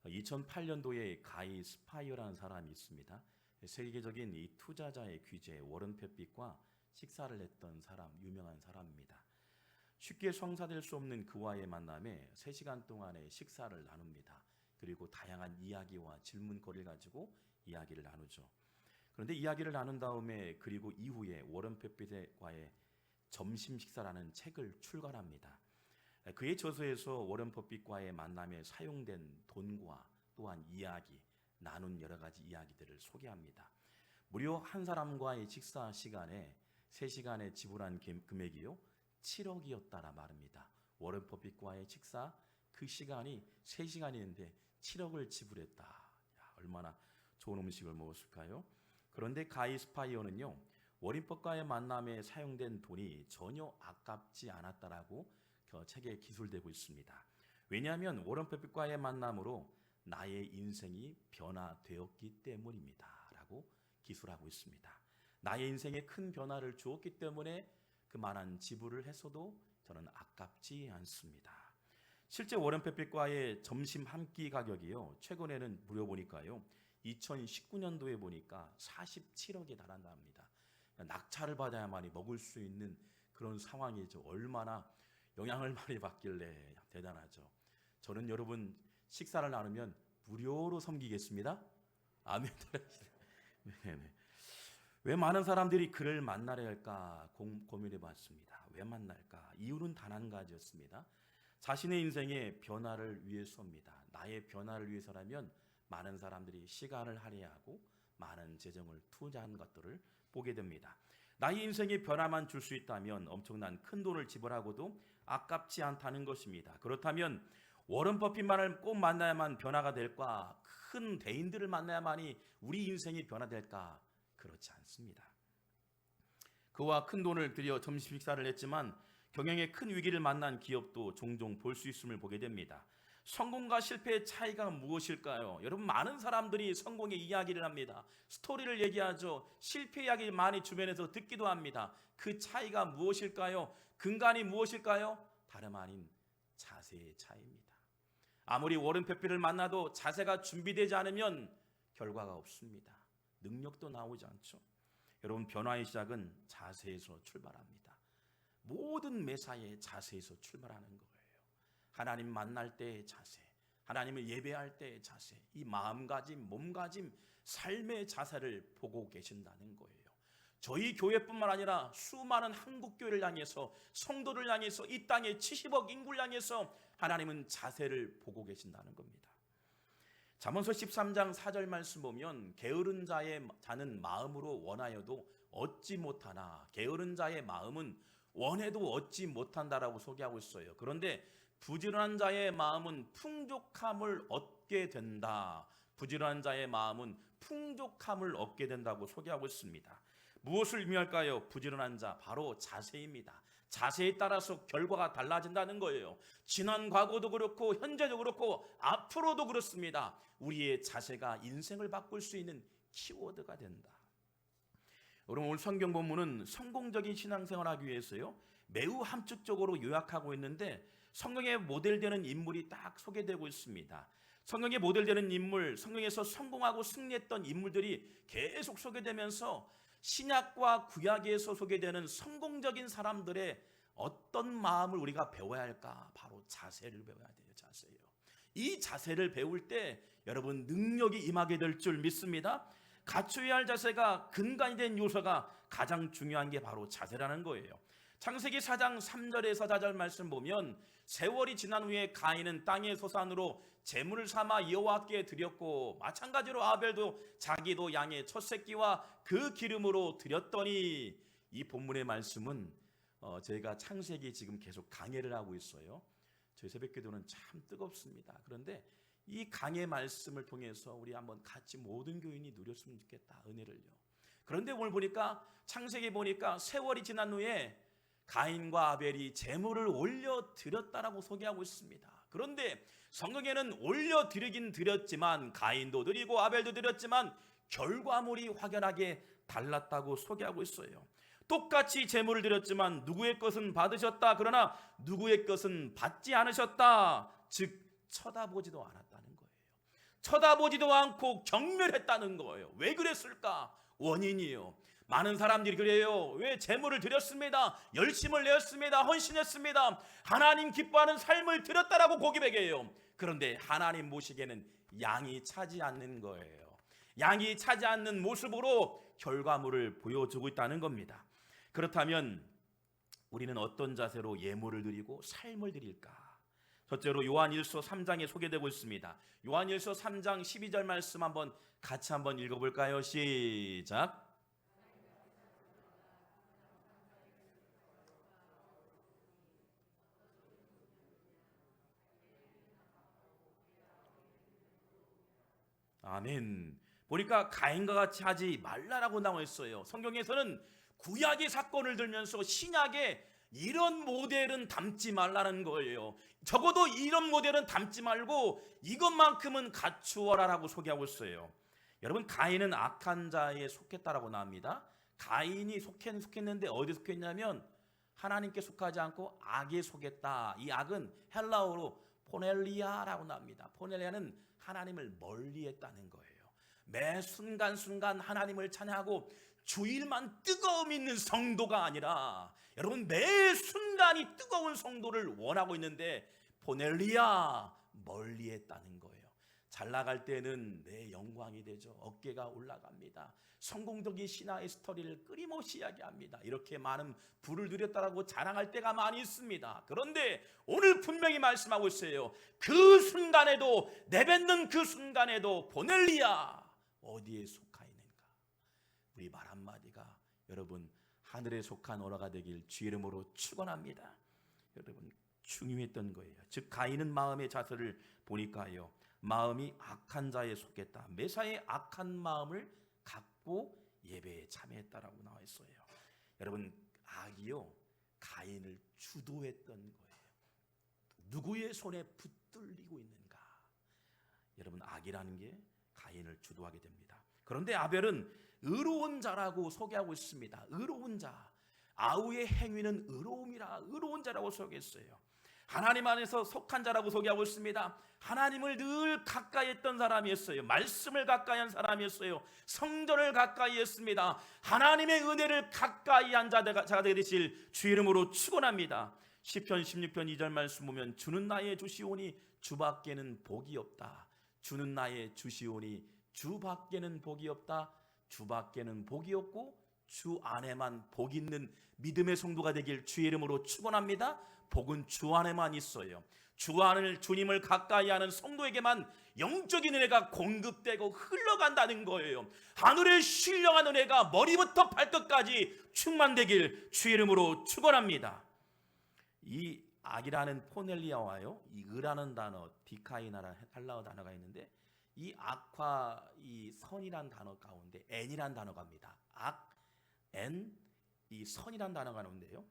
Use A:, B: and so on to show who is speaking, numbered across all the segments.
A: 2008년도에 가이 스파이어라는 사람이 있습니다. 세계적인 이 투자자의 귀재 워런 버핏과 식사를 했던 사람, 유명한 사람입니다. 쉽게 성사될 수 없는 그와의 만남에 3시간 동안의 식사를 나눕니다. 그리고 다양한 이야기와 질문거리를 가지고 이야기를 나누죠. 그런데 이야기를 나눈 다음에 그리고 이후에 워런 버핏과의 점심 식사라는 책을 출간합니다. 그의 저서에서 워런 버핏과의 만남에 사용된 돈과 또한 이야기, 나눈 여러 가지 이야기들을 소개합니다. 무려 한 사람과의 식사 시간에 3시간에 지불한 금액이요 7억이었다라 말합니다. 워런 버핏과의 식사 그 시간이 3시간이었는데 7억을 지불했다. 야, 얼마나 좋은 음식을 먹었을까요? 그런데 가이 스파이어는요, 워런 버핏과의 만남에 사용된 돈이 전혀 아깝지 않았다라고 책에 기술되고 있습니다. 왜냐하면 워런 버핏과의 만남으로 나의 인생이 변화되었기 때문입니다 라고 기술하고 있습니다. 나의 인생에 큰 변화를 주었기 때문에 그만한 지불을 했어도 저는 아깝지 않습니다. 실제 워런 버핏과의 점심 한 끼 가격이요, 최근에는 무려 보니까요 2019년도에 보니까 47억에 달한답니다. 낙찰을 받아야만이 먹을 수 있는 그런 상황이죠. 얼마나 영향을 많이 받길래 대단하죠. 저는 여러분 식사를 나누면 무료로 섬기겠습니다. 아멘. 네네. 왜 많은 사람들이 그를 만나려 할까 고민해 봤습니다. 왜 만날까? 이유는 단 한 가지였습니다. 자신의 인생의 변화를 위해서입니다. 나의 변화를 위해서라면 많은 사람들이 시간을 할애하고 많은 재정을 투자한 것들을 보게 됩니다. 나의 인생에 변화만 줄 수 있다면 엄청난 큰 돈을 지불하고도 아깝지 않다는 것입니다. 그렇다면 워런 버핏만을 꼭 만나야만 변화가 될까? 큰 대인들을 만나야만이 우리 인생이 변화될까? 그렇지 않습니다. 그와 큰 돈을 들여 점심 식사를 했지만 경영에 큰 위기를 만난 기업도 종종 볼 수 있음을 보게 됩니다. 성공과 실패의 차이가 무엇일까요? 여러분, 많은 사람들이 성공의 이야기를 합니다. 스토리를 얘기하죠. 실패 이야기 많이 주변에서 듣기도 합니다. 그 차이가 무엇일까요? 근간이 무엇일까요? 다름 아닌 자세의 차이입니다. 아무리 워런 버핏을 만나도 자세가 준비되지 않으면 결과가 없습니다. 능력도 나오지 않죠. 여러분, 변화의 시작은 자세에서 출발합니다. 모든 매사의 자세에서 출발하는 거예요. 하나님 만날 때의 자세, 하나님을 예배할 때의 자세, 이 마음가짐, 몸가짐, 삶의 자세를 보고 계신다는 거예요. 저희 교회뿐만 아니라 수많은 한국교회를 향해서, 성도를 향해서, 이 땅의 70억 인구를 향해서 하나님은 자세를 보고 계신다는 겁니다. 잠언서 13장 4절 말씀 보면 게으른 자는 마음으로 원하여도 얻지 못하나 게으른 자의 마음은 원해도 얻지 못한다라고 소개하고 있어요. 그런데 부지런한 자의 마음은 풍족함을 얻게 된다. 부지런한 자의 마음은 풍족함을 얻게 된다고 소개하고 있습니다. 무엇을 의미할까요? 부지런한 자, 바로 자세입니다. 자세에 따라서 결과가 달라진다는 거예요. 지난 과거도 그렇고 현재도 그렇고 앞으로도 그렇습니다. 우리의 자세가 인생을 바꿀 수 있는 키워드가 된다. 여러분, 오늘 성경 본문은 성공적인 신앙생활을 하기 위해서요 매우 함축적으로 요약하고 있는데 성경에 모델되는 인물이 딱 소개되고 있습니다. 성경에 모델되는 인물, 성경에서 성공하고 승리했던 인물들이 계속 소개되면서 신약과 구약에서 소개되는 성공적인 사람들의 어떤 마음을 우리가 배워야 할까? 바로 자세를 배워야 돼요. 자세요. 이 자세를 배울 때 여러분 능력이 임하게 될 줄 믿습니다. 갖춰야 할 자세가 근간이 된 요소가 가장 중요한 게 바로 자세라는 거예요. 창세기 4장 3절에서 4절 말씀 보면 세월이 지난 후에 가인은 땅의 소산으로 제물을 삼아 여호와께 드렸고 마찬가지로 아벨도 자기도 양의 첫 새끼와 그 기름으로 드렸더니, 이 본문의 말씀은 저희가 창세기 지금 계속 강해를 하고 있어요. 저희 새벽기도는 참 뜨겁습니다. 그런데 이 강의 말씀을 통해서 우리 한번 같이 모든 교인이 누렸으면 좋겠다, 은혜를요. 그런데 오늘 보니까 창세기 보니까 세월이 지난 후에 가인과 아벨이 제물을 올려드렸다라고 소개하고 있습니다. 그런데 성경에는 올려드리긴 드렸지만, 가인도 드리고 아벨도 드렸지만 결과물이 확연하게 달랐다고 소개하고 있어요. 똑같이 제물을 드렸지만 누구의 것은 받으셨다, 그러나 누구의 것은 받지 않으셨다, 즉 쳐다보지도 않았다는 거예요. 쳐다보지도 않고 경멸했다는 거예요. 왜 그랬을까? 원인이요. 많은 사람들이 그래요. 왜 재물을 드렸습니다. 열심을 내었습니다. 헌신했습니다. 하나님 기뻐하는 삶을 드렸다라고 고백해요. 그런데 하나님 보시기에는 양이 차지 않는 거예요. 양이 차지 않는 모습으로 결과물을 보여주고 있다는 겁니다. 그렇다면 우리는 어떤 자세로 예물을 드리고 삶을 드릴까? 첫째로 요한일서 3장에 소개되고 있습니다. 요한일서 3장 12절 말씀 같이 한번 읽어볼까요? 시작. 아멘. 보니까 가인과 같이 하지 말라라고 나와 있어요. 성경에서는 구약의 사건을 들면서 신약에 이런 모델은 담지 말라는 거예요. 적어도 이런 모델은 담지 말고 이것만큼은 갖추어라라고 소개하고 있어요. 여러분, 가인은 악한 자에 속했다라고 나옵니다. 가인이 속했는데 어디 속했냐면 하나님께 속하지 않고 악에 속했다. 이 악은 헬라어로 포넬리아라고 나옵니다. 포넬리아는 하나님을 멀리했다는 거예요. 매 순간순간 하나님을 찬양하고 주일만 뜨거움 있는 성도가 아니라 여러분 매 순간이 뜨거운 성도를 원하고 있는데 포넬리아 멀리했다는 거예요. 잘 나갈 때는 내 영광이 되죠. 어깨가 올라갑니다. 성공적인 신화의 스토리를 끊임없이 이야기합니다. 이렇게 많은 부를 누렸다라고 자랑할 때가 많이 있습니다. 그런데 오늘 분명히 말씀하고 있어요. 그 순간에도, 내뱉는 그 순간에도 포넬리아 어디에 속하 있는가? 우리 말 한마디가 여러분 하늘에 속한 오라가 되길 주 이름으로 축원합니다. 여러분 중요했던 거예요. 즉 가인은 마음의 자세를 보니까요, 마음이 악한 자에 속했다. 매사에 악한 마음을 갖고 예배에 참여했다라고 나와 있어요. 여러분 악이요 가인을 주도했던 거예요. 누구의 손에 붙들리고 있는가? 여러분 악이라는 게 가인을 주도하게 됩니다. 그런데 아벨은 의로운 자라고 소개하고 있습니다. 의로운 자. 아우의 행위는 의로움이라 의로운 자라고 소개했어요. 하나님 안에서 속한 자라고 소개하고 있습니다. 하나님을 늘 가까이 했던 사람이었어요. 말씀을 가까이 한 사람이었어요. 성전을 가까이 했습니다. 하나님의 은혜를 가까이 한 자가 되실 주 이름으로 축원합니다. 시편 16편 2절 말씀 보면 주는 나의 주시오니 주밖에는 복이 없다. 주는 나의 주시오니 주밖에는 복이 없다. 주밖에는 복이 없고 주 안에만 복 있는 믿음의 성도가 되길 주의 이름으로 축원합니다. 복은 주 안에만 있어요. 주님을 가까이 하는 성도에게만 영적인 은혜가 공급되고 흘러간다는 거예요. 하늘의 신령한 은혜가 머리부터 발끝까지 충만되길 주의 이름으로 축원합니다. 이 악이라는 포넬리아와요, 이 의라는 단어, 디카이나라는 헬라어 단어가 있는데 이 악과 이 선이란 단어 가운데 N이란 단어가 입니다. 악, N, 이 선이란 단어가 나오는데요.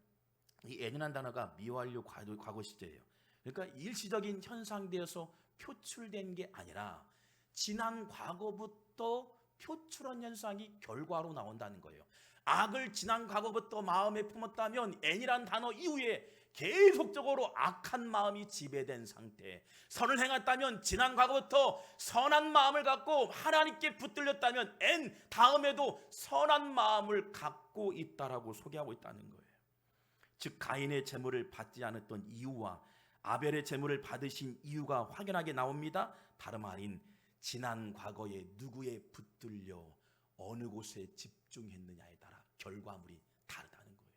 A: 이 N이란 단어가 미완료 과거 시제예요. 그러니까 일시적인 현상되어서 표출된 게 아니라 지난 과거부터 표출한 현상이 결과로 나온다는 거예요. 악을 지난 과거부터 마음에 품었다면 N이란 단어 이후에 계속적으로 악한 마음이 지배된 상태, 선을 행했다면 지난 과거부터 선한 마음을 갖고 하나님께 붙들렸다면 N 다음에도 선한 마음을 갖고 있다라고 소개하고 있다는 거예요. 즉 가인의 제물을 받지 않았던 이유와 아벨의 제물을 받으신 이유가 확연하게 나옵니다. 다름 아닌 지난 과거에 누구에 붙들려 어느 곳에 집중했느냐에 따라 결과물이 다르다는 거예요.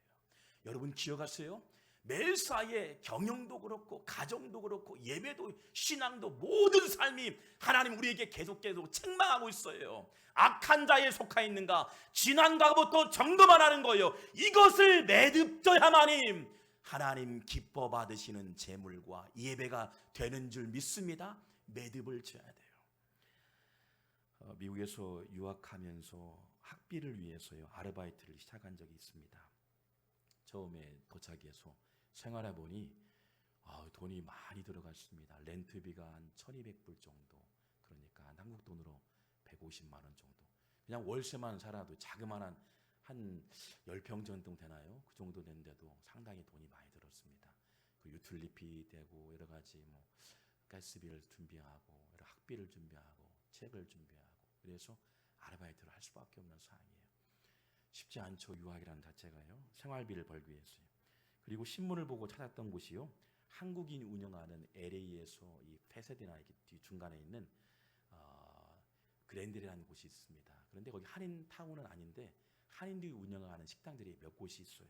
A: 여러분 기억하세요? 매사에 경영도 그렇고 가정도 그렇고 예배도 신앙도 모든 삶이 하나님 우리에게 계속 책망하고 있어요. 악한 자에 속하 있는가? 지난 과거부터 점검만 하는 거예요. 이것을 매듭져야만이 하나님 기뻐 받으시는 제물과 예배가 되는 줄 믿습니다. 매듭을 져야 돼요. 미국에서 유학하면서 학비를 위해서요 아르바이트를 시작한 적이 있습니다. 처음에 도착해서 생활해 보니 돈이 많이 들어갔습니다. 렌트비가 한 1,200불 정도, 그러니까 한국 돈으로 150만 원 정도. 그냥 월세만 살아도 자그마한 한 10평 정도 되나요? 그 정도 되는데도 상당히 돈이 많이 들었습니다. 그 유틸리티 되고 여러 가지 가스비를 준비하고 여러 학비를 준비하고 책을 준비하고 그래서 아르바이트를 할 수밖에 없는 상황이에요. 쉽지 않죠. 유학이라는 자체가요. 생활비를 벌기 위해서요. 그리고 신문을 보고 찾았던 곳이요. 한국인이 운영하는 LA에서 이 페세디나 중간에 있는 그랜델이라는 곳이 있습니다. 그런데 거기 한인 타운은 아닌데 한인들이 운영하는 식당들이 몇 곳이 있어요.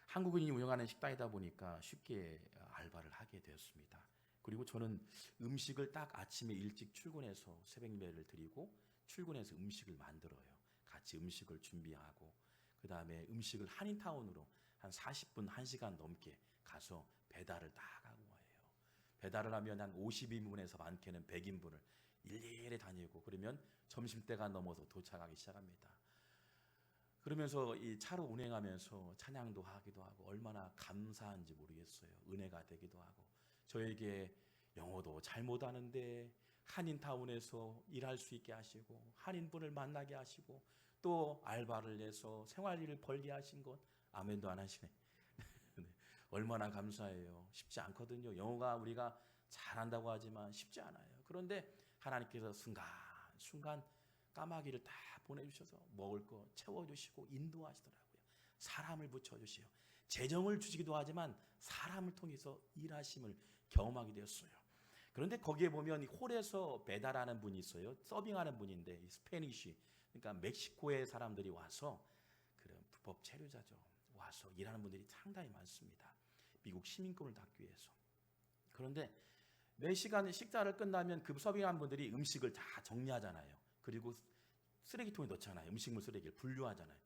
A: 한국인이 운영하는 식당이다 보니까 쉽게 알바를 하게 되었습니다. 그리고 저는 음식을 딱 아침에 일찍 출근해서 새벽 예배를 드리고 출근해서 음식을 만들어요. 같이 음식을 준비하고 그 다음에 음식을 한인타운으로 한 40분, 1시간 넘게 가서 배달을 다 하고 와요. 배달을 하면 한 50인분에서 많게는 100인분을 일일이 다니고 그러면 점심때가 넘어서 도착하기 시작합니다. 그러면서 이 차로 운행하면서 찬양도 하기도 하고 얼마나 감사한지 모르겠어요. 은혜가 되기도 하고 저에게 영어도 잘 못하는데 한인타운에서 일할 수 있게 하시고 한인분을 만나게 하시고 또 알바를 내서 생활비를 벌게 하신 것 아멘도 안 하시네. 얼마나 감사해요. 쉽지 않거든요. 영어가 우리가 잘한다고 하지만 쉽지 않아요. 그런데 하나님께서 순간 까마귀를 다 보내주셔서 먹을 거 채워주시고 인도하시더라고요. 사람을 붙여주시요. 재정을 주시기도 하지만 사람을 통해서 일하심을 경험하게 되었어요. 그런데 거기에 보면 홀에서 배달하는 분이 있어요. 서빙하는 분인데 스페니쉬, 그러니까 멕시코의 사람들이 와서 그런 불법 체류자죠. 와서 일하는 분들이 상당히 많습니다. 미국 시민권을 받기 위해서. 그런데 매 시간에 식사를 끝나면 그 서빙한 분들이 음식을 다 정리하잖아요. 그리고 쓰레기통에 넣잖아요. 음식물 쓰레기를 분류하잖아요.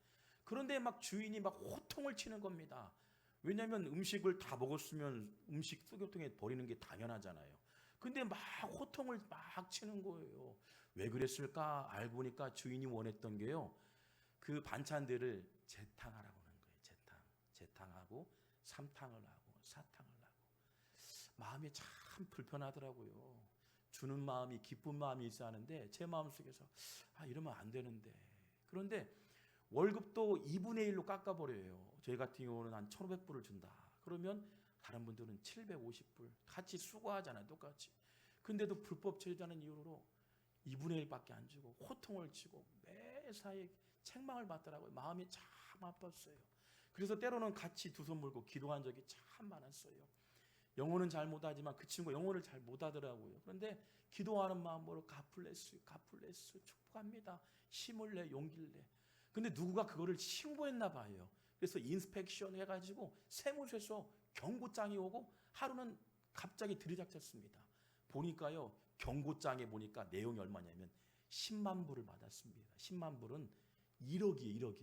A: 그런데 막 주인이 막 호통을 치는 겁니다. 왜냐하면 음식을 다 먹었으면 음식 쓰레기통에 버리는 게 당연하잖아요. 근데 막 호통을 막 치는 거예요. 왜 그랬을까? 알고 보니까 주인이 원했던 게요. 그 반찬들을 재탕하라고 하는 거예요. 재탕하고 3탕을 하고 4탕을 하고. 마음이 참 불편하더라고요. 주는 마음이 기쁜 마음이 있어야 하는데 제 마음속에서 이러면 안 되는데. 그런데 월급도 2분의 1로 깎아버려요. 저희 같은 경우는 한 1,500불을 준다. 그러면 다른 분들은 750불 같이 수고하잖아요. 똑같이. 근데도 불법 체류자는 이유로 2분의 1밖에 안 주고 호통을 치고 매사에 책망을 받더라고요. 마음이 참 아팠어요. 그래서 때로는 같이 두 손 물고 기도한 적이 참 많았어요. 영어는 잘 못하지만 그 친구 영어를 잘 못하더라고요. 그런데 기도하는 마음으로 가플레스 축복합니다. 힘을 내, 용기를 내. 근데 누구가 그거를 신고했나 봐요. 그래서 인스펙션 해가지고 세무서에서 경고장이 오고 하루는 갑자기 들이닥쳤습니다. 보니까요, 경고장에 보니까 내용이 얼마냐면 10만 불을 받았습니다. 10만 불은 1억이에요.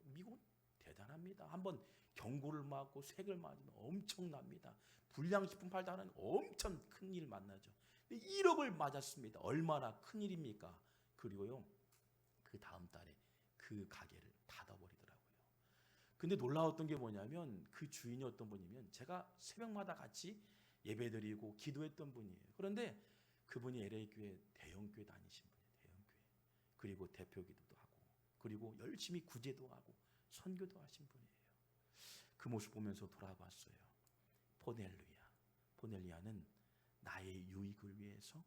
A: 미국 대단합니다. 한번 경고를 맞고 색을 맞으면 엄청납니다. 불량식품 팔다는 엄청 큰일 만나죠. 1억을 맞았습니다. 얼마나 큰일입니까? 그리고요, 그 다음 달에 그 가게를 닫아버리더라고요. 근데 놀라웠던 게 뭐냐면 그 주인이 어떤 분이면 제가 새벽마다 같이 예배드리고 기도했던 분이에요. 그런데 그분이 LA교회 대형교회 다니신 분이에요. 대형교회. 그리고 대표기도도 하고 그리고 열심히 구제도 하고 선교도 하신 분이에요. 그 모습 보면서 돌아봤어요. 포넬리아는 나의 유익을 위해서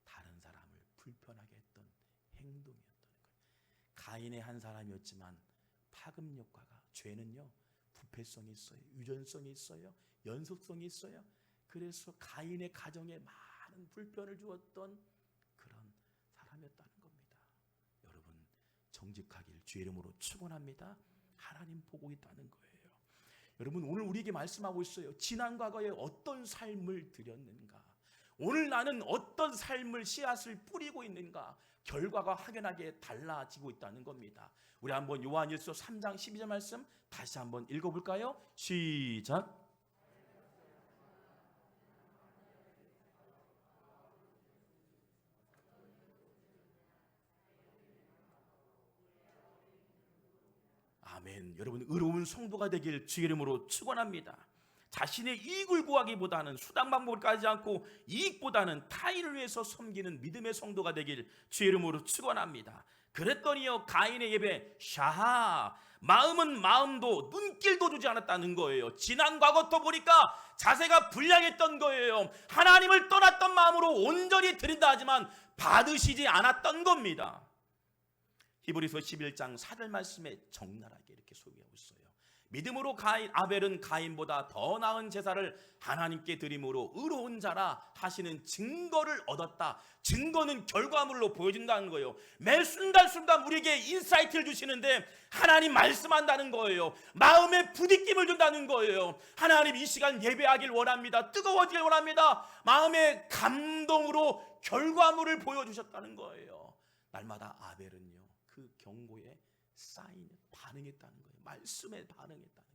A: 다른 사람을 불편하게 했던 행동이었다는 거예요. 가인의 한 사람이었지만 파급 효과가, 죄는요 부패성이 있어요. 유전성이 있어요. 연속성이 있어요. 그래서 가인의 가정에 많은 불편을 주었던 그런 사람이었다는 겁니다. 여러분 정직하길 주의 이름으로 축원합니다. 하나님 보고 있다는 거예요. 여러분 오늘 우리에게 말씀하고 있어요. 지난 과거에 어떤 삶을 드렸는가? 오늘 나는 어떤 삶을 씨앗을 뿌리고 있는가? 결과가 확연하게 달라지고 있다는 겁니다. 우리 한번 요한일서 3장 12절 말씀 다시 한번 읽어볼까요? 시작. 아멘. 여러분 의로운 성도가 되길 주의 이름으로 축원합니다. 자신의 이익을 구하기보다는 수단 방법을 까지 않고 이익보다는 타인을 위해서 섬기는 믿음의 성도가 되길 주의 이름으로 축원합니다. 그랬더니요, 가인의 예배 샤하, 마음은 마음도 눈길도 주지 않았다는 거예요. 지난 과거부터 보니까 자세가 불량했던 거예요. 하나님을 떠났던 마음으로 온전히 드린다 하지만 받으시지 않았던 겁니다. 히브리서 11장 4절 말씀에 적나라하게 이렇게 소개하고 있어요. 믿음으로 아벨은 가인보다 더 나은 제사를 하나님께 드림으로 의로운 자라 하시는 증거를 얻었다. 증거는 결과물로 보여준다는 거예요. 매 순간순간 우리에게 인사이트를 주시는데 하나님 말씀한다는 거예요. 마음에 부딪힘을 준다는 거예요. 하나님 이 시간 예배하길 원합니다. 뜨거워지길 원합니다. 마음의 감동으로 결과물을 보여주셨다는 거예요. 날마다 아벨은요, 그 경고에 반응했다는 거예요. 말씀에 반응했다는 거예요.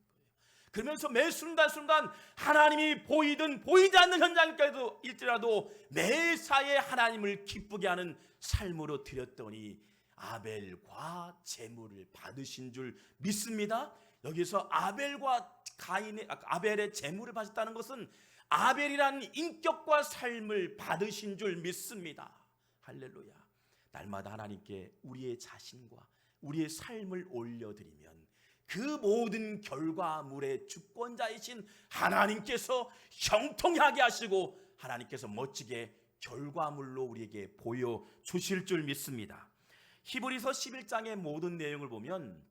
A: 그러면서 매 순간순간 하나님이 보이든 보이지 않는 현장일지라도 매사에 하나님을 기쁘게 하는 삶으로 드렸더니 아벨과 제물을 받으신 줄 믿습니다. 여기서 아벨의 제물을 받았다는 것은 아벨이라는 인격과 삶을 받으신 줄 믿습니다. 할렐루야. 날마다 하나님께 우리의 자신과 우리의 삶을 올려드리면 그 모든 결과물의 주권자이신 하나님께서 형통하게 하시고 하나님께서 멋지게 결과물로 우리에게 보여주실 줄 믿습니다. 히브리서 11장의 모든 내용을 보면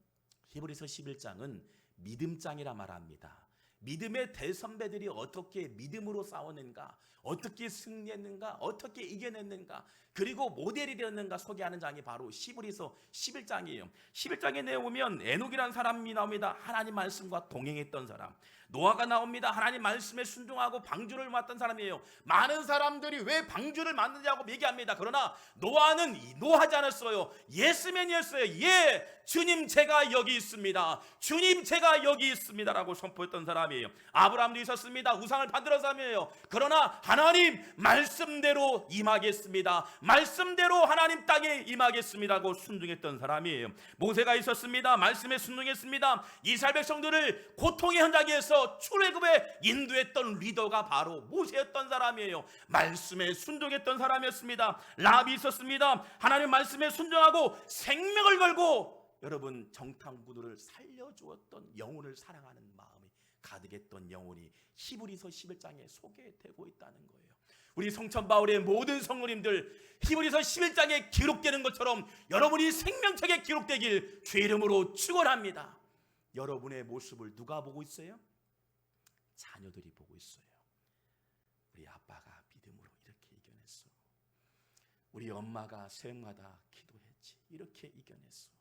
A: 히브리서 11장은 믿음장이라 말합니다. 믿음의 대선배들이 어떻게 믿음으로 싸웠는가, 어떻게 승리했는가, 어떻게 이겨냈는가, 그리고 모델이 되었는가 소개하는 장이 바로 히브리서 11장이에요. 11장에 내려오면 에녹이라는 사람이 나옵니다. 하나님 말씀과 동행했던 사람. 노아가 나옵니다. 하나님 말씀에 순종하고 방주를 맡던 사람이에요. 많은 사람들이 왜 방주를 맡느냐고 얘기합니다. 그러나 노아는 노하지 않았어요. 예스맨이었어요. 예, 주님 제가 여기 있습니다. 주님 제가 여기 있습니다 라고 선포했던 사람이에요. 아브라함도 있었습니다. 우상을 받들어 사람이에요. 그러나 하나님 말씀대로 임하겠습니다. 말씀대로 하나님 땅에 임하겠습니다고 순종했던 사람이에요. 모세가 있었습니다. 말씀에 순종했습니다. 이스라엘 백성들을 고통의 현장에서 출애굽에 인도했던 리더가 바로 모세였던 사람이에요. 말씀에 순종했던 사람이었습니다. 라합이 있었습니다. 하나님 말씀에 순종하고 생명을 걸고 여러분 정탐꾼들을 살려주었던, 영혼을 사랑하는 마음이 가득했던 영혼이 히브리서 11장에 소개되고 있다는 거예요. 우리 성천 바울의 모든 성도님들 히브리서 11장에 기록되는 것처럼 여러분이 생명책에 기록되길 주의 이름으로 축원합니다. 여러분의 모습을 누가 보고 있어요? 자녀들이 보고 있어요. 우리 아빠가 믿음으로 이렇게 이겨냈어. 우리 엄마가 새해마다 기도했지, 이렇게 이겨냈어.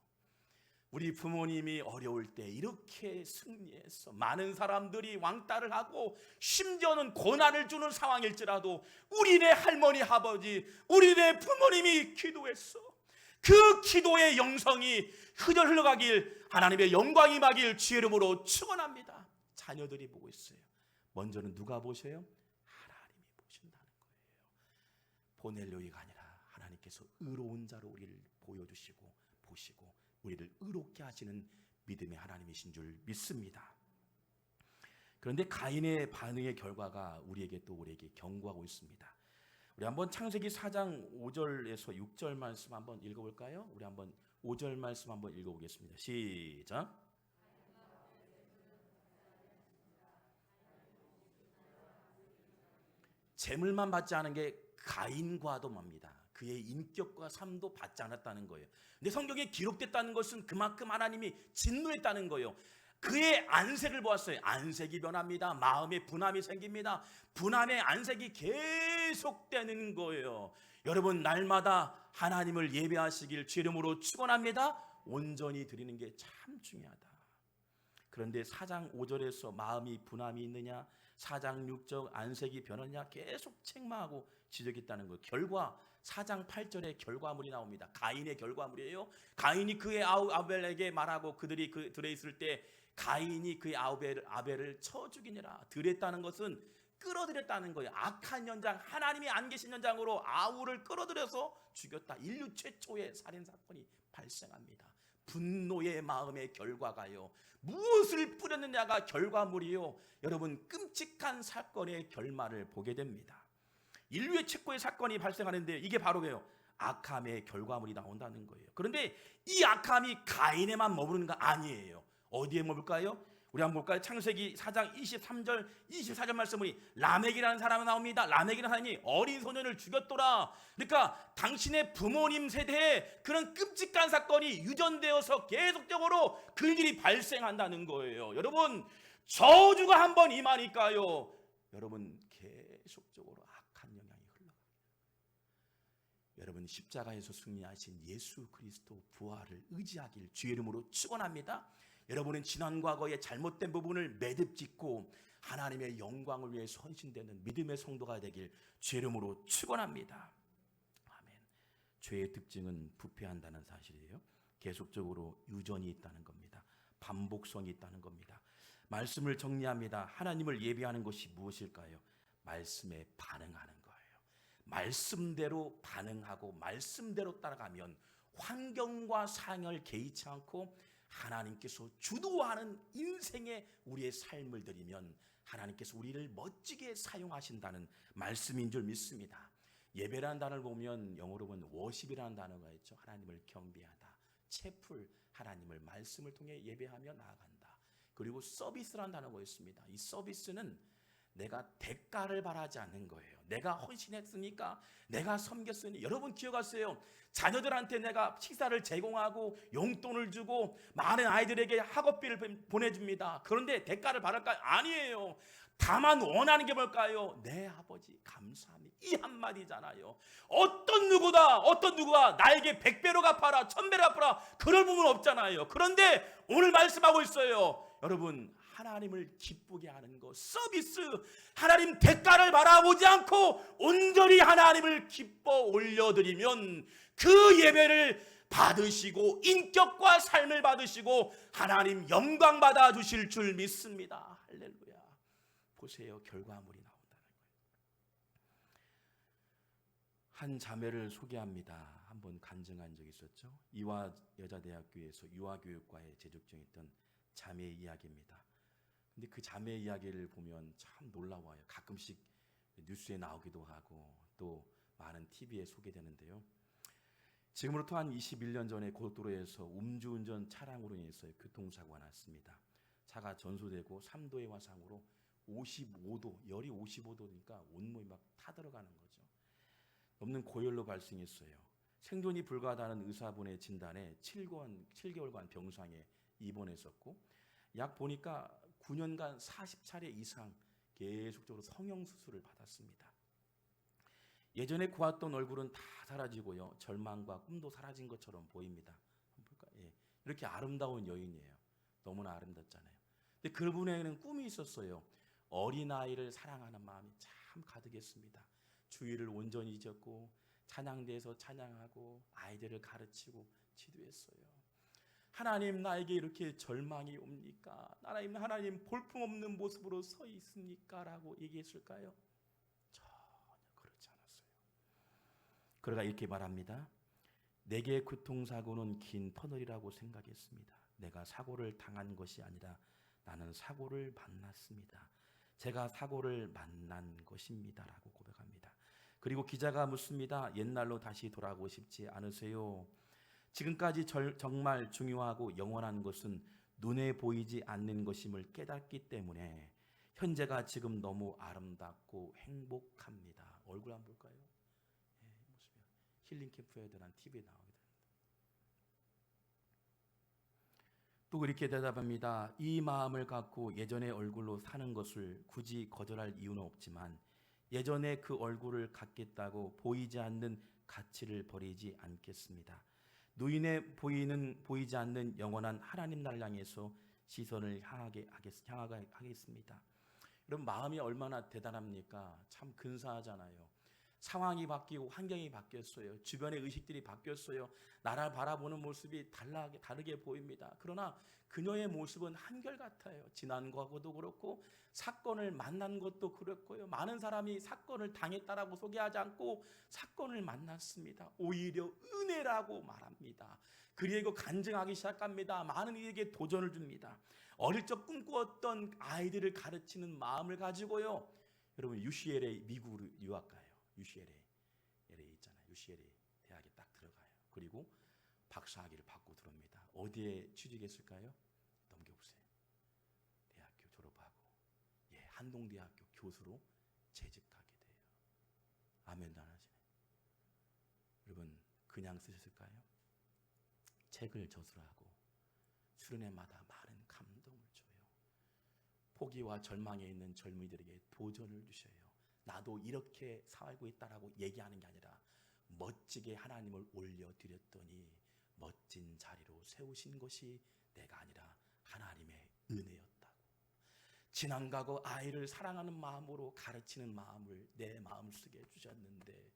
A: 우리 부모님이 어려울 때 이렇게 승리했어. 많은 사람들이 왕따를 하고 심지어는 고난을 주는 상황일지라도 우리네 할머니, 아버지, 우리네 부모님이 기도했어. 그 기도의 영성이 흘러가길, 하나님의 영광이 임하길 주의 이름으로 축원합니다. 자녀들이 보고 있어요. 먼저는 누가 보셔요? 하나님이 보신다는 거예요. 보넬료이가 아니라 하나님께서 의로운 자로 우리를 보여주시고 보시고 우리를 의롭게 하시는 믿음의 하나님이신 줄 믿습니다. 그런데 가인의 반응의 결과가 우리에게 경고하고 있습니다. 우리 한번 창세기 4장 5절에서 6절 말씀 한번 읽어볼까요? 우리 한번 5절 말씀 한번 읽어보겠습니다. 시작. 재물만 받지 않은 게 가인과도 맙니다. 그의 인격과 삶도 받지 않았다는 거예요. 근데 성경에 기록됐다는 것은 그만큼 하나님이 진노했다는 거예요. 그의 안색을 보았어요. 안색이 변합니다. 마음에 분함이 생깁니다. 분함의 안색이 계속되는 거예요. 여러분 날마다 하나님을 예배하시길 주의 이름으로 축원합니다. 온전히 드리는 게 참 중요하다. 그런데 4장 5절에서 마음이 분함이 있느냐, 4장 6절 안색이 변하냐 계속 책망하고 지적했다는 거. 결과 4장 8절에 결과물이 나옵니다. 가인의 결과물이에요. 가인이 그의 아벨에게 말하고 그들이 들에 있을 때 가인이 그의 아벨을 쳐 죽이니라. 들였다는 것은 끌어들였다는 거예요. 악한 현장, 하나님이 안 계신 현장으로 아우를 끌어들여서 죽였다. 인류 최초의 살인 사건이 발생합니다. 분노의 마음의 결과가요, 무엇을 뿌렸느냐가 결과물이요, 여러분 끔찍한 사건의 결말을 보게 됩니다. 인류의 최고의 사건이 발생하는데 이게 바로 왜요? 악함의 결과물이 나온다는 거예요. 그런데 이 악함이 가인에만 머무르는 거 아니에요. 어디에 머물까요? 우리 한번 볼까요? 창세기 4장 23절 24절 말씀이 라멕이라는 사람이 나옵니다. 라멕이라는 사람이 어린 소년을 죽였더라. 그러니까 당신의 부모님 세대에 그런 끔찍한 사건이 유전되어서 계속적으로 그 일이 발생한다는 거예요. 여러분, 저주가 한번 임하니까요, 여러분 계속적으로 악한 영향이 흘러가요. 여러분, 십자가에서 승리하신 예수 그리스도 부활을 의지하길 주의 이름으로 축원합니다. 여러분은 지난 과거의 잘못된 부분을 매듭짓고 하나님의 영광을 위해 헌신되는 믿음의 성도가 되길 주의 이름으로 축원합니다. 아멘. 죄의 특징은 부패한다는 사실이에요. 계속적으로 유전이 있다는 겁니다. 반복성이 있다는 겁니다. 말씀을 정리합니다. 하나님을 예배하는 것이 무엇일까요? 말씀에 반응하는 거예요. 말씀대로 반응하고 말씀대로 따라가면 환경과 상황을 개의치 않고 하나님께서 주도하는 인생의 우리의 삶을 드리면 하나님께서 우리를 멋지게 사용하신다는 말씀인 줄 믿습니다. 예배라는 단어를 보면 영어로 보면 워십이라는 단어가 있죠. 하나님을 경배하다. 채플, 하나님을 말씀을 통해 예배하며 나아간다. 그리고 서비스라는 단어가 있습니다. 이 서비스는 내가 대가를 바라지 않는 거예요. 내가 헌신했으니까, 내가 섬겼으니. 여러분 기억하세요. 자녀들한테 내가 식사를 제공하고 용돈을 주고 많은 아이들에게 학업비를 보내줍니다. 그런데 대가를 바랄까요? 아니에요. 다만 원하는 게 뭘까요? 내 아버지 감사합니다. 이 한마디잖아요. 어떤 누구가 나에게 100배로 갚아라, 1000배로 갚아라, 그럴 부분 없잖아요. 그런데 오늘 말씀하고 있어요. 여러분, 하나님을 기쁘게 하는 것, 서비스, 하나님 대가를 바라보지 않고 온전히 하나님을 기뻐 올려드리면 그 예배를 받으시고 인격과 삶을 받으시고 하나님 영광 받아 주실 줄 믿습니다. 할렐루야. 보세요, 결과물이 나온다는 거예요. 한 자매를 소개합니다. 한번 간증한 적이 있었죠. 이화 여자대학교에서 유아교육과에 재직 중이었던 자매의 이야기입니다. 근데 그 자매의 이야기를 보면 참 놀라워요. 가끔씩 뉴스에 나오기도 하고 또 많은 TV에 소개되는데요. 지금으로부터 한 21년 전에 고속도로에서 음주운전 차량으로 인해서 교통사고가 났습니다. 차가 전소되고 3도의 화상으로 55도, 열이 55도니까 온몸이 막 타들어가는 거죠. 없는 고열로 발생했어요. 생존이 불가하다는 의사분의 진단에 7개월간 병상에 입원했었고, 약 보니까 9년간 40차례 이상 계속적으로 성형수술을 받았습니다. 예전에 고왔던 얼굴은 다 사라지고요, 절망과 꿈도 사라진 것처럼 보입니다. 예, 이렇게 아름다운 여인이에요. 너무나 아름답잖아요. 근데 그분에게는 꿈이 있었어요. 어린아이를 사랑하는 마음이 참 가득했습니다. 주일을 온전히 지켰고 찬양대에서 찬양하고 아이들을 가르치고 지도했어요. 하나님, 나에게 이렇게 절망이 옵니까? 하나님 볼품없는 모습으로 서 있습니까? 라고 얘기했을까요? 전혀 그렇지 않았어요. 그러가 이렇게 말합니다. 내게 교통사고는 긴 터널이라고 생각했습니다. 내가 사고를 당한 것이 아니라 나는 사고를 만났습니다. 제가 사고를 만난 것입니다. 라고 고백합니다. 그리고 기자가 묻습니다. 옛날로 다시 돌아가고 싶지 않으세요? 지금까지 정말 중요하고 영원한 것은 눈에 보이지 않는 것임을 깨닫기 때문에 현재가 지금 너무 아름답고 행복합니다. 얼굴 한번 볼까요? 예, 모습이요. 힐링 캠프 애들한 TV에 나오게 됩니다. 또 그렇게 대답합니다. 이 마음을 갖고 예전의 얼굴로 사는 것을 굳이 거절할 이유는 없지만 예전에 그 얼굴을 갖겠다고 보이지 않는 가치를 버리지 않겠습니다. 눈에 보이지 않는 영원한 하나님 나라를 향해서 시선을 향하게 하겠습니다. 여러분, 마음이 얼마나 대단합니까? 참 근사하잖아요. 상황이 바뀌고 환경이 바뀌었어요. 주변의 의식들이 바뀌었어요. 나를 바라보는 모습이 다르게 보입니다. 그러나 그녀의 모습은 한결같아요. 지난 과거도 그렇고 사건을 만난 것도 그렇고요. 많은 사람이 사건을 당했다라고 소개하지 않고 사건을 만났습니다. 오히려 은혜라고 말합니다. 그리고 간증하기 시작합니다. 많은 이에게 도전을 줍니다. 어릴 적 꿈꾸었던 아이들을 가르치는 마음을 가지고요. 여러분 UCLA 미국으로 유학 가요. UCLA 있잖아요. UCLA 대학에 딱 들어가요. 그리고 박사학위를 받고 들어옵니다. 어디에 취직했을까요? 넘겨보세요. 대학교 졸업하고 한동대학교 교수로 재직하게 돼요. 아멘도 안 하시네. 여러분 그냥 쓰셨을까요? 책을 저술하고 수련회마다 많은 감동을 줘요. 포기와 절망에 있는 젊은이들에게 도전을 주셔요. 나도 이렇게 살고 있다라고 얘기하는 게 아니라 멋지게 하나님을 올려드렸더니 멋진 자리로 세우신 것이 내가 아니라 하나님의 은혜였다고. 지난 과거 아이를 사랑하는 마음으로 가르치는 마음을 내 마음속에 주셨는데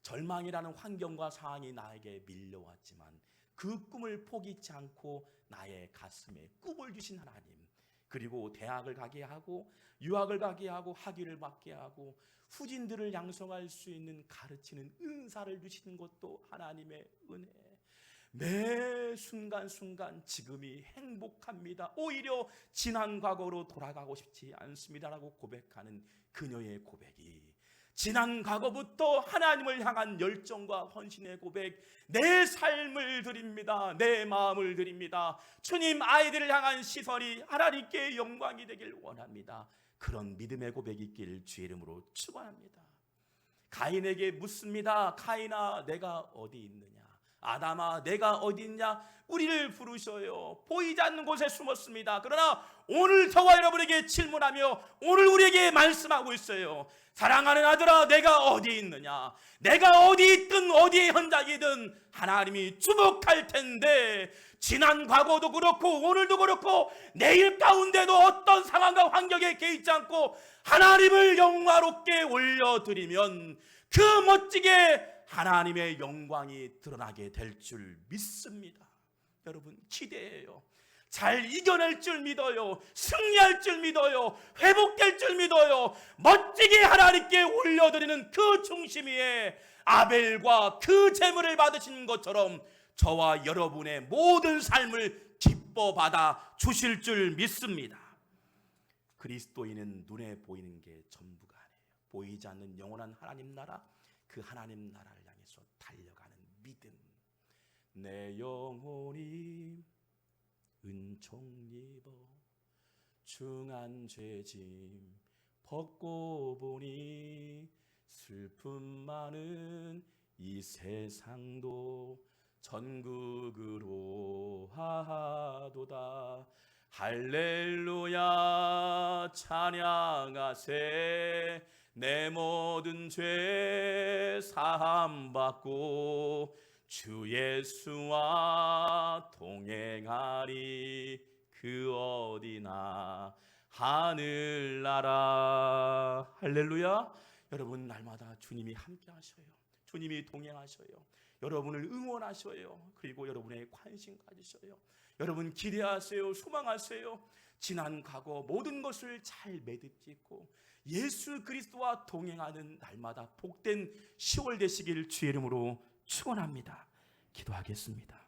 A: 절망이라는 환경과 상황이 나에게 밀려왔지만 그 꿈을 포기치 않고 나의 가슴에 꿈을 주신 하나님, 그리고 대학을 가게 하고 유학을 가게 하고 학위를 받게 하고 후진들을 양성할 수 있는 가르치는 은사를 주시는 것도 하나님의 은혜. 매 순간순간 지금이 행복합니다. 오히려 지난 과거로 돌아가고 싶지 않습니다라고 고백하는 그녀의 고백이 지난 과거부터 하나님을 향한 열정과 헌신의 고백, 내 삶을 드립니다. 내 마음을 드립니다. 주님, 아이들을 향한 시선이 하나님께 영광이 되길 원합니다. 그런 믿음의 고백이 있길 주의 이름으로 축원합니다. 가인에게 묻습니다. 가인아, 내가 어디 있느냐? 아담아, 내가 어디 있냐? 우리를 부르셔요. 보이지 않는 곳에 숨었습니다. 그러나 오늘 저와 여러분에게 질문하며 오늘 우리에게 말씀하고 있어요. 사랑하는 아들아, 내가 어디 있느냐? 내가 어디 있든 어디의 현장이든 하나님이 주목할 텐데 지난 과거도 그렇고 오늘도 그렇고 내일 가운데도 어떤 상황과 환경에 개의치 않고 하나님을 영화롭게 올려드리면 그 멋지게 하나님의 영광이 드러나게 될 줄 믿습니다. 여러분 기대해요. 잘 이겨낼 줄 믿어요. 승리할 줄 믿어요. 회복될 줄 믿어요. 멋지게 하나님께 올려드리는 그 중심 위에 아벨과 그 제물을 받으신 것처럼 저와 여러분의 모든 삶을 기뻐 받아 주실 줄 믿습니다. 그리스도인은 눈에 보이는 게 전부가 아니에요. 보이지 않는 영원한 하나님 나라, 그 하나님 나라를 향해서 달려가는 믿음. 내 영혼이 은총 입어 중한 죄짐 벗고 보니 슬픔 많은 이 세상도 전국으로 하도다. 할렐루야 찬양하세. 내 모든 죄 사함 받고 주 예수와 동행하리. 그 어디나 하늘나라. 할렐루야. 여러분 날마다 주님이 함께 하셔요. 주님이 동행하셔요. 여러분을 응원하셔요. 그리고 여러분의 관심 가지셔요. 여러분 기대하세요. 소망하세요. 지난 과거 모든 것을 잘 매듭짓고 예수 그리스도와 동행하는 날마다 복된 10월 되시기를 주의 이름으로 축원합니다. 기도하겠습니다.